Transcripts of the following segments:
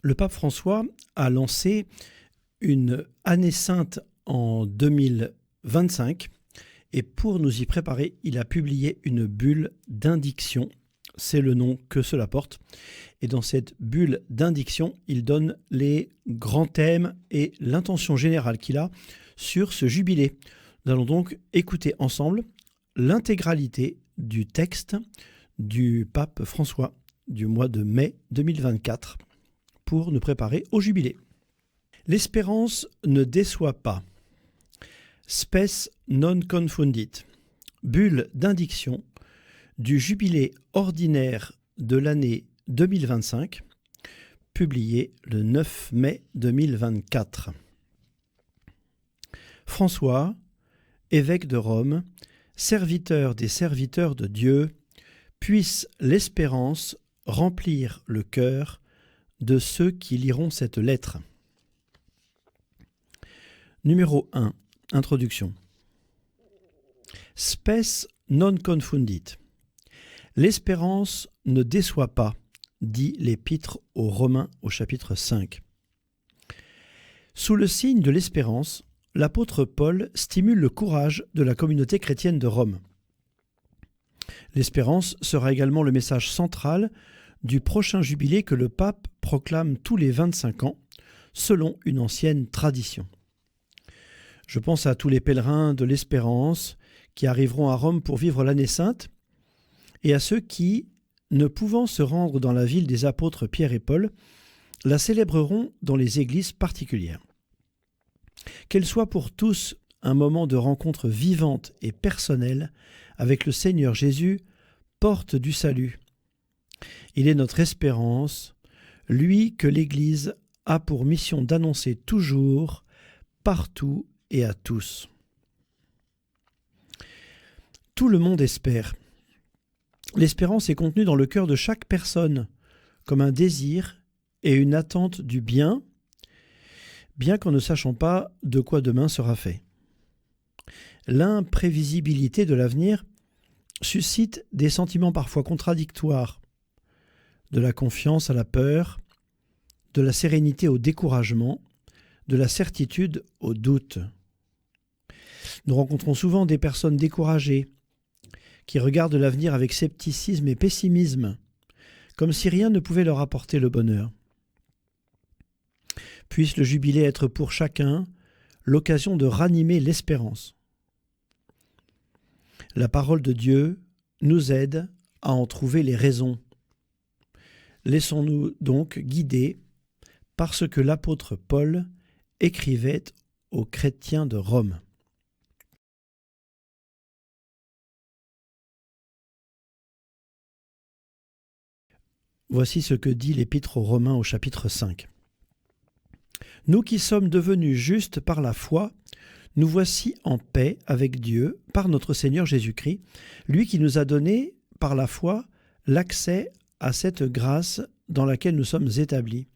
Le pape François a lancé une année sainte en 2025 et pour nous y préparer, il a publié une bulle d'indiction. C'est le nom que cela porte. Et dans cette bulle d'indiction, il donne les grands thèmes et l'intention générale qu'il a sur ce jubilé. Nous allons donc écouter ensemble l'intégralité du texte du pape François du mois de mai 2024 pour nous préparer au jubilé. L'espérance ne déçoit pas. Spes non confundit. Bulle d'indiction du jubilé ordinaire de l'année 2025, publié le 9 mai 2024. François, évêque de Rome, serviteur des serviteurs de Dieu, puisse l'espérance remplir le cœur de ceux qui liront cette lettre. Numéro 1. Introduction. Spes non confundit. L'espérance ne déçoit pas, dit l'Épître aux Romains au chapitre 5. Sous le signe de l'espérance, l'apôtre Paul stimule le courage de la communauté chrétienne de Rome. L'espérance sera également le message central du prochain jubilé que le pape proclame tous les 25 ans, selon une ancienne tradition. Je pense à tous les pèlerins de l'espérance qui arriveront à Rome pour vivre l'année sainte, et à ceux qui, ne pouvant se rendre dans la ville des apôtres Pierre et Paul, la célébreront dans les églises particulières. Qu'elle soit pour tous un moment de rencontre vivante et personnelle avec le Seigneur Jésus, porte du salut. Il est notre espérance, lui que l'Église a pour mission d'annoncer toujours, partout et à tous. Tout le monde espère. L'espérance est contenue dans le cœur de chaque personne, comme un désir et une attente du bien, bien qu'en ne sachant pas de quoi demain sera fait. L'imprévisibilité de l'avenir suscite des sentiments parfois contradictoires, de la confiance à la peur, de la sérénité au découragement, de la certitude au doute. Nous rencontrons souvent des personnes découragées, qui regardent l'avenir avec scepticisme et pessimisme, comme si rien ne pouvait leur apporter le bonheur. Puisse le jubilé être pour chacun l'occasion de ranimer l'espérance. La parole de Dieu nous aide à en trouver les raisons. Laissons-nous donc guider par ce que l'apôtre Paul écrivait aux chrétiens de Rome. Voici ce que dit l'Épître aux Romains au chapitre 5. « Nous qui sommes devenus justes par la foi, nous voici en paix avec Dieu par notre Seigneur Jésus-Christ, lui qui nous a donné, par la foi, l'accès à cette grâce dans laquelle nous sommes établis.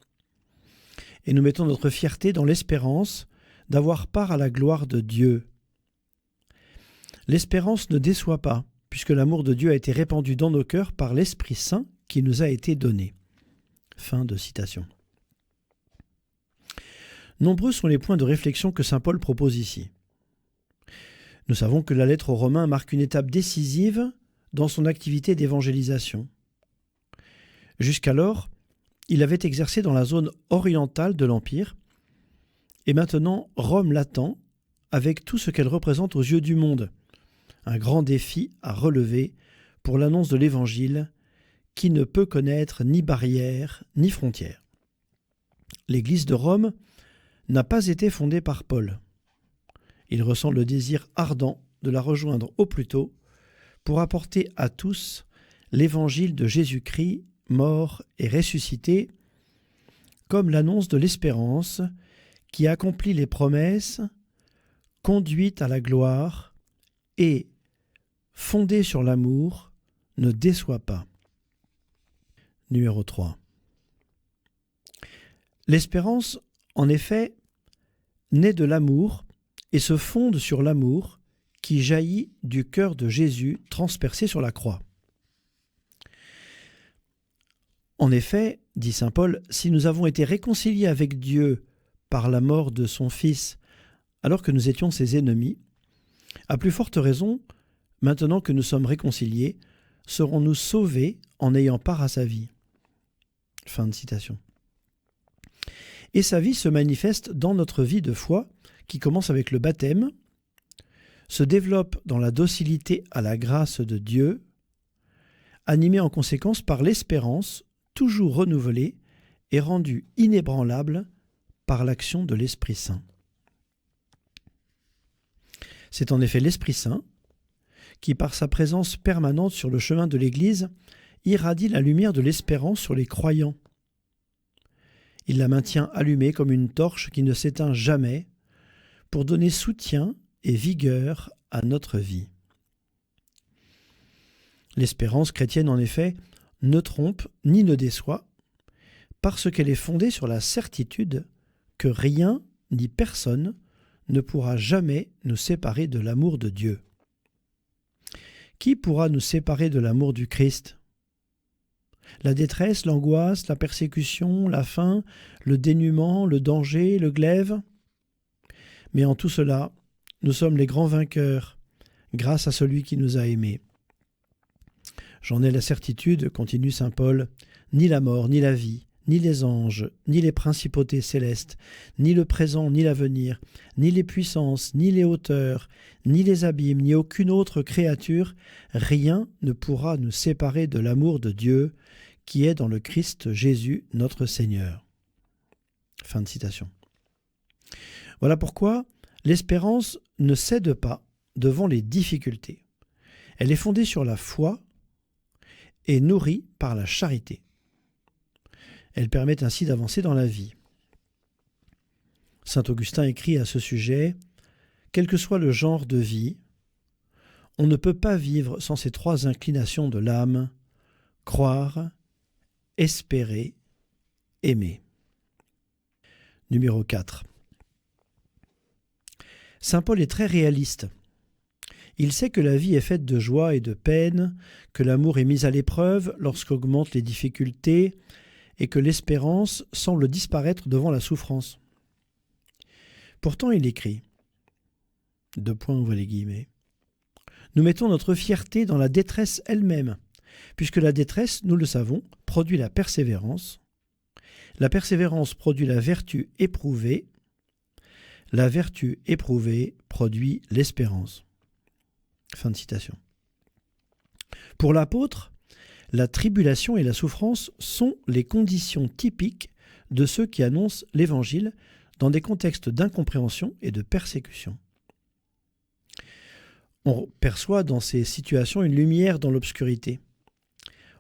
Et nous mettons notre fierté dans l'espérance d'avoir part à la gloire de Dieu. L'espérance ne déçoit pas, puisque l'amour de Dieu a été répandu dans nos cœurs par l'Esprit Saint qui nous a été donné. » Fin de citation. Nombreux sont les points de réflexion que saint Paul propose ici. Nous savons que la lettre aux Romains marque une étape décisive dans son activité d'évangélisation. Jusqu'alors, il avait exercé dans la zone orientale de l'Empire, et maintenant Rome l'attend avec tout ce qu'elle représente aux yeux du monde. Un grand défi à relever pour l'annonce de l'Évangile qui ne peut connaître ni barrières ni frontières. L'Église de Rome n'a pas été fondée par Paul. Il ressent le désir ardent de la rejoindre au plus tôt pour apporter à tous l'Évangile de Jésus-Christ, mort et ressuscité, comme l'annonce de l'espérance qui accomplit les promesses, conduit à la gloire et, fondée sur l'amour, ne déçoit pas. Numéro 3. L'espérance, en effet, naît de l'amour et se fonde sur l'amour qui jaillit du cœur de Jésus transpercé sur la croix. En effet, dit saint Paul, si nous avons été réconciliés avec Dieu par la mort de son Fils, alors que nous étions ses ennemis, à plus forte raison, maintenant que nous sommes réconciliés, serons-nous sauvés en ayant part à sa vie. » Fin de citation. Et sa vie se manifeste dans notre vie de foi, qui commence avec le baptême, se développe dans la docilité à la grâce de Dieu, animée en conséquence par l'espérance, toujours renouvelée et rendue inébranlable par l'action de l'Esprit Saint. C'est en effet l'Esprit Saint qui, par sa présence permanente sur le chemin de l'Église, irradie la lumière de l'espérance sur les croyants. Il la maintient allumée comme une torche qui ne s'éteint jamais pour donner soutien et vigueur à notre vie. L'espérance chrétienne, en effet, ne trompe ni ne déçoit, parce qu'elle est fondée sur la certitude que rien ni personne ne pourra jamais nous séparer de l'amour de Dieu. Qui pourra nous séparer de l'amour du Christ ? La détresse, l'angoisse, la persécution, la faim, le dénuement, le danger, le glaive ? Mais en tout cela, nous sommes les grands vainqueurs, grâce à celui qui nous a aimés. J'en ai la certitude, continue saint Paul, ni la mort, ni la vie, ni les anges, ni les principautés célestes, ni le présent, ni l'avenir, ni les puissances, ni les hauteurs, ni les abîmes, ni aucune autre créature, rien ne pourra nous séparer de l'amour de Dieu qui est dans le Christ Jésus notre Seigneur. Fin de citation. Voilà pourquoi l'espérance ne cède pas devant les difficultés. Elle est fondée sur la foi et nourrie par la charité. Elle permet ainsi d'avancer dans la vie. Saint Augustin écrit à ce sujet « Quel que soit le genre de vie, on ne peut pas vivre sans ces trois inclinations de l'âme, croire, espérer, aimer. » Numéro 4. Saint Paul est très réaliste. Il sait que la vie est faite de joie et de peine, que l'amour est mis à l'épreuve lorsqu'augmentent les difficultés et que l'espérance semble disparaître devant la souffrance. Pourtant, il écrit, ouvrez les guillemets, nous mettons notre fierté dans la détresse elle-même, puisque la détresse, nous le savons, produit la persévérance produit la vertu éprouvée produit l'espérance. Fin de citation. Pour l'apôtre, la tribulation et la souffrance sont les conditions typiques de ceux qui annoncent l'Évangile dans des contextes d'incompréhension et de persécution. On perçoit dans ces situations une lumière dans l'obscurité.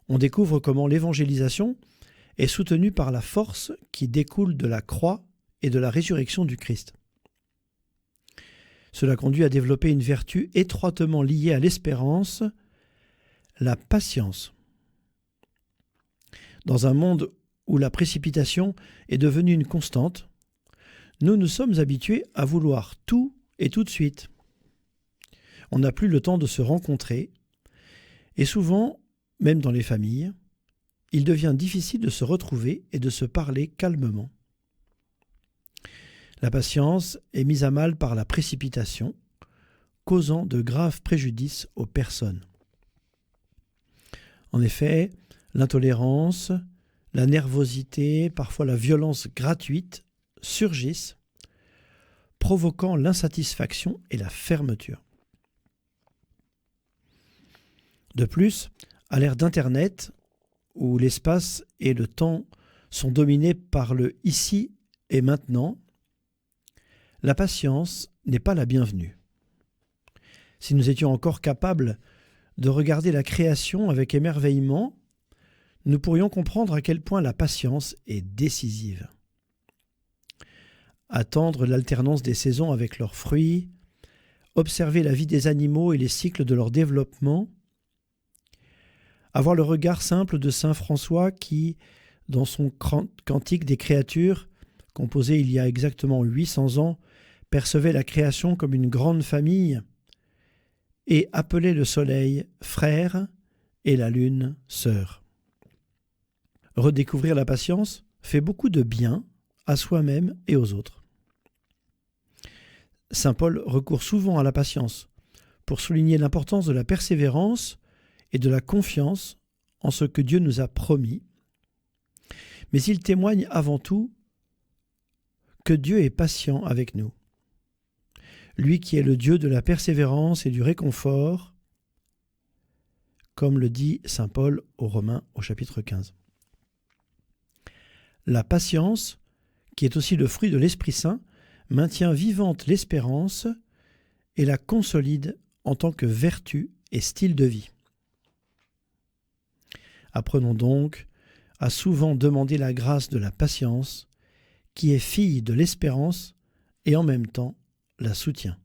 On découvre comment l'évangélisation est soutenue par la force qui découle de la croix et de la résurrection du Christ. Cela conduit à développer une vertu étroitement liée à l'espérance, la patience. Dans un monde où la précipitation est devenue une constante, nous nous sommes habitués à vouloir tout et tout de suite. On n'a plus le temps de se rencontrer et souvent, même dans les familles, il devient difficile de se retrouver et de se parler calmement. La patience est mise à mal par la précipitation, causant de graves préjudices aux personnes. En effet, l'intolérance, la nervosité, parfois la violence gratuite surgissent, provoquant l'insatisfaction et la fermeture. De plus, à l'ère d'Internet, où l'espace et le temps sont dominés par le ici et maintenant, la patience n'est pas la bienvenue. Si nous étions encore capables de regarder la création avec émerveillement, nous pourrions comprendre à quel point la patience est décisive. Attendre l'alternance des saisons avec leurs fruits, observer la vie des animaux et les cycles de leur développement, avoir le regard simple de saint François qui, dans son Cantique des créatures, composé il y a exactement 800 ans, percevait la création comme une grande famille et appelait le soleil frère et la lune sœur. Redécouvrir la patience fait beaucoup de bien à soi-même et aux autres. Saint Paul recourt souvent à la patience pour souligner l'importance de la persévérance et de la confiance en ce que Dieu nous a promis. Mais il témoigne avant tout que Dieu est patient avec nous. Lui qui est le Dieu de la persévérance et du réconfort, comme le dit saint Paul aux Romains au chapitre 15. La patience, qui est aussi le fruit de l'Esprit Saint, maintient vivante l'espérance et la consolide en tant que vertu et style de vie. Apprenons donc à souvent demander la grâce de la patience, qui est fille de l'espérance et en même temps la soutient.